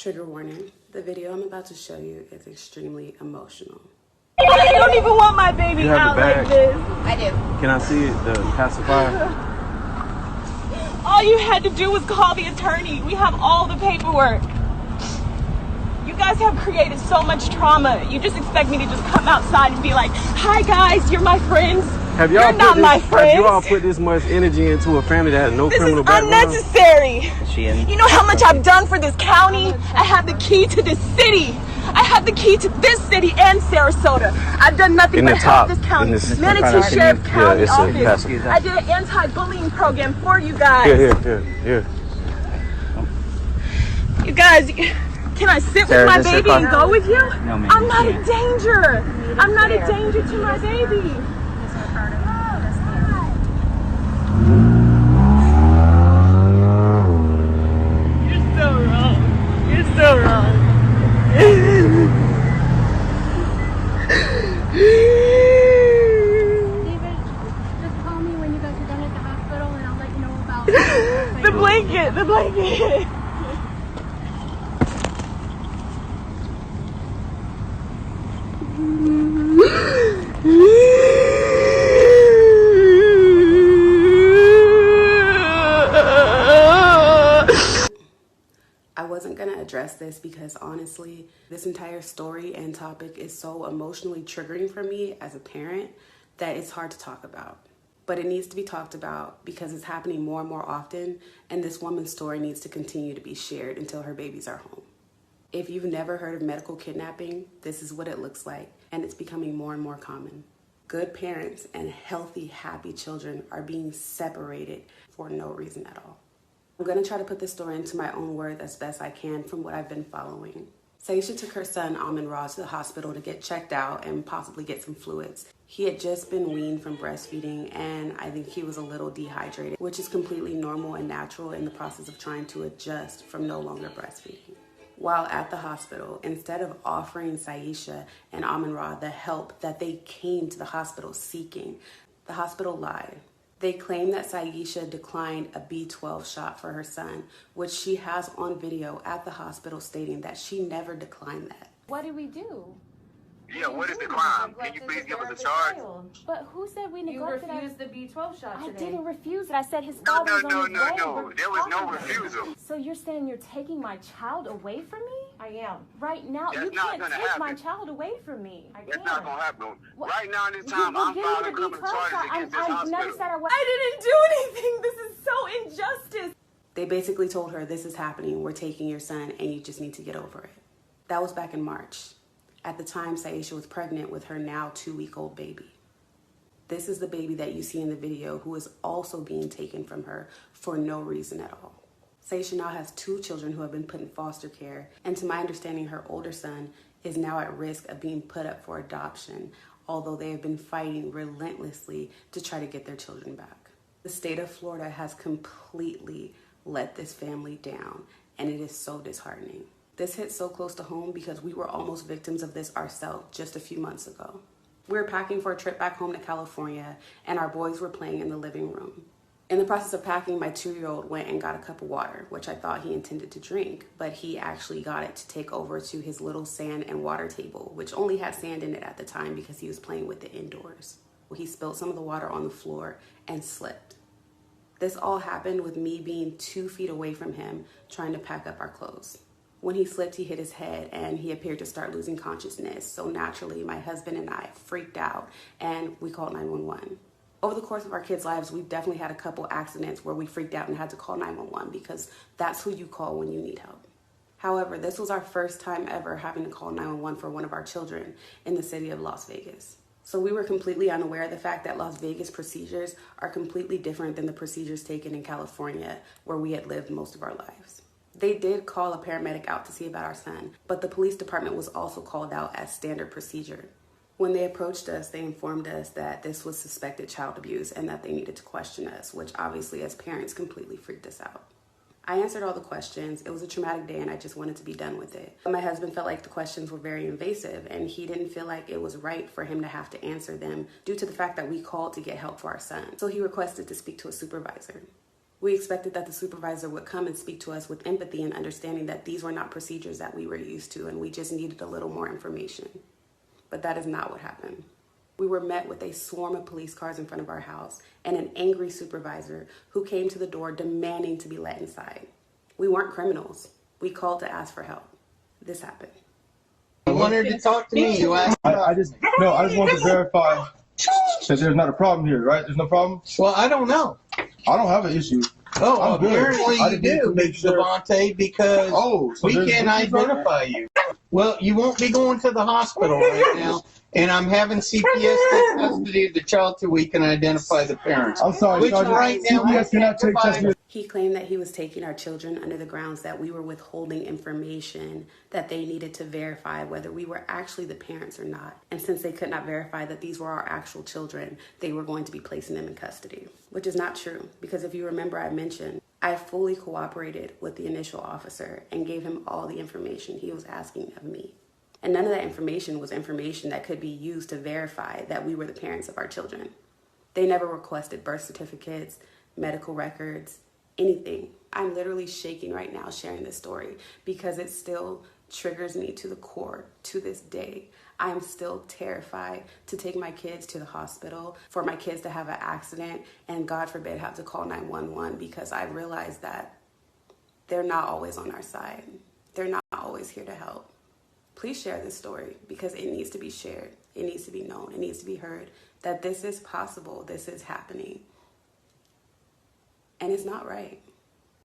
Trigger warning, the video I'm about to show you is extremely emotional. I don't even want my baby out like this. I do. Can I see it, the pacifier? All you had to do was call the attorney. We have all the paperwork. You guys have created so much trauma. You just expect me to just come outside and be like, hi guys, you're my friends. You're not my friends. Have you all put this much energy into a family that has no criminal background? This is unnecessary. You know how much I've done for this county? I have the key to this city. I have the key to this city and Sarasota. I've done nothing but help this county. Manatee Sheriff County Office. I did an anti-bullying program for you guys. Here. You guys, can I sit with my baby and go with you? No, ma'am. I'm not a danger. I'm not a danger to my baby. You're so wrong. You're so wrong. David, just call me when you guys are done at the hospital and I'll let you know about The blanket. I wasn't going to address this because honestly, this entire story and topic is so emotionally triggering for me as a parent that it's hard to talk about. But it needs to be talked about because it's happening more and more often, and this woman's story needs to continue to be shared until her babies are home. If you've never heard of medical kidnapping, this is what it looks like, and it's becoming more and more common. Good parents and healthy, happy children are being separated for no reason at all. I'm going to try to put this story into my own words as best I can from what I've been following. Saisha took her son, Amin-Ra, to the hospital to get checked out and possibly get some fluids. He had just been weaned from breastfeeding, and I think he was a little dehydrated, which is completely normal and natural in the process of trying to adjust from no longer breastfeeding. While at the hospital, instead of offering Saisha and Amin-Ra the help that they came to the hospital seeking, the hospital lied. They claim that Saisha declined a B12 shot for her son, which she has on video at the hospital stating that she never declined that. What did we do? Yeah, what is the crime? Can you please give us a charge? But who said we You neglected refused the B12 shot I today. didn't refuse it. I said his father was on his way. No. There was no refusal. So you're saying you're taking my child away from me? I am. Right now, That's you not can't gonna take my happen. child away from me. I That's can't. not going to happen. What? Right now in this time, I'm filing criminal charges against this I never hospital. said I was. I didn't do anything. This is so injustice. They basically told her, this is happening, we're taking your son, and you just need to get over it. That was back in March. At the time, Saisha was pregnant with her now 2-week-old baby. This is the baby that you see in the video who is also being taken from her for no reason at all. Saisha now has 2 children who have been put in foster care, and to my understanding, her older son is now at risk of being put up for adoption, although they have been fighting relentlessly to try to get their children back. The state of Florida has completely let this family down, and it is so disheartening. This hit so close to home because we were almost victims of this ourselves just a few months ago. We were packing for a trip back home to California, and our boys were playing in the living room. In the process of packing, my 2-year-old went and got a cup of water, which I thought he intended to drink, but he actually got it to take over to his little sand and water table, which only had sand in it at the time because he was playing with it indoors. He spilled some of the water on the floor and slipped. This all happened with me being 2 feet away from him, trying to pack up our clothes. When he slipped, he hit his head and he appeared to start losing consciousness. So naturally, my husband and I freaked out and we called 911. Over the course of our kids' lives, we've definitely had a couple accidents where we freaked out and had to call 911 because that's who you call when you need help. However, this was our first time ever having to call 911 for one of our children in the city of Las Vegas. So we were completely unaware of the fact that Las Vegas procedures are completely different than the procedures taken in California, where we had lived most of our lives. They did call a paramedic out to see about our son, but the police department was also called out as standard procedure. When they approached us, they informed us that this was suspected child abuse and that they needed to question us, which obviously as parents completely freaked us out. I answered all the questions. It was a traumatic day and I just wanted to be done with it. But my husband felt like the questions were very invasive and he didn't feel like it was right for him to have to answer them due to the fact that we called to get help for our son. So he requested to speak to a supervisor. We expected that the supervisor would come and speak to us with empathy and understanding that these were not procedures that we were used to and we just needed a little more information. But that is not what happened. We were met with a swarm of police cars in front of our house and an angry supervisor who came to the door demanding to be let inside. We weren't criminals. We called to ask for help. This happened. You wanted to talk to me. You asked. I just wanted to verify that there's not a problem here, right? There's no problem? Well, I don't know. I don't have an issue. Oh, I'm good. apparently I you just need do, to make sure. Devontae, because so we there's can't issues right identify you. Well, you won't be going to the hospital right now, and I'm having CPS take custody of the child till we can identify the parents. I'm sorry, Which Sergeant. right now CPS cannot take custody. He claimed that he was taking our children under the grounds that we were withholding information that they needed to verify whether we were actually the parents or not. And since they could not verify that these were our actual children, they were going to be placing them in custody, which is not true. Because if you remember, I mentioned I fully cooperated with the initial officer and gave him all the information he was asking of me. And none of that information was information that could be used to verify that we were the parents of our children. They never requested birth certificates, medical records, anything. I'm literally shaking right now sharing this story because it still triggers me to the core to this day. I'm still terrified to take my kids to the hospital, for my kids to have an accident, and God forbid have to call 911 because I realize that they're not always on our side. They're not always here to help. Please share this story because it needs to be shared. It needs to be known. It needs to be heard that this is possible. This is happening. And it's not right.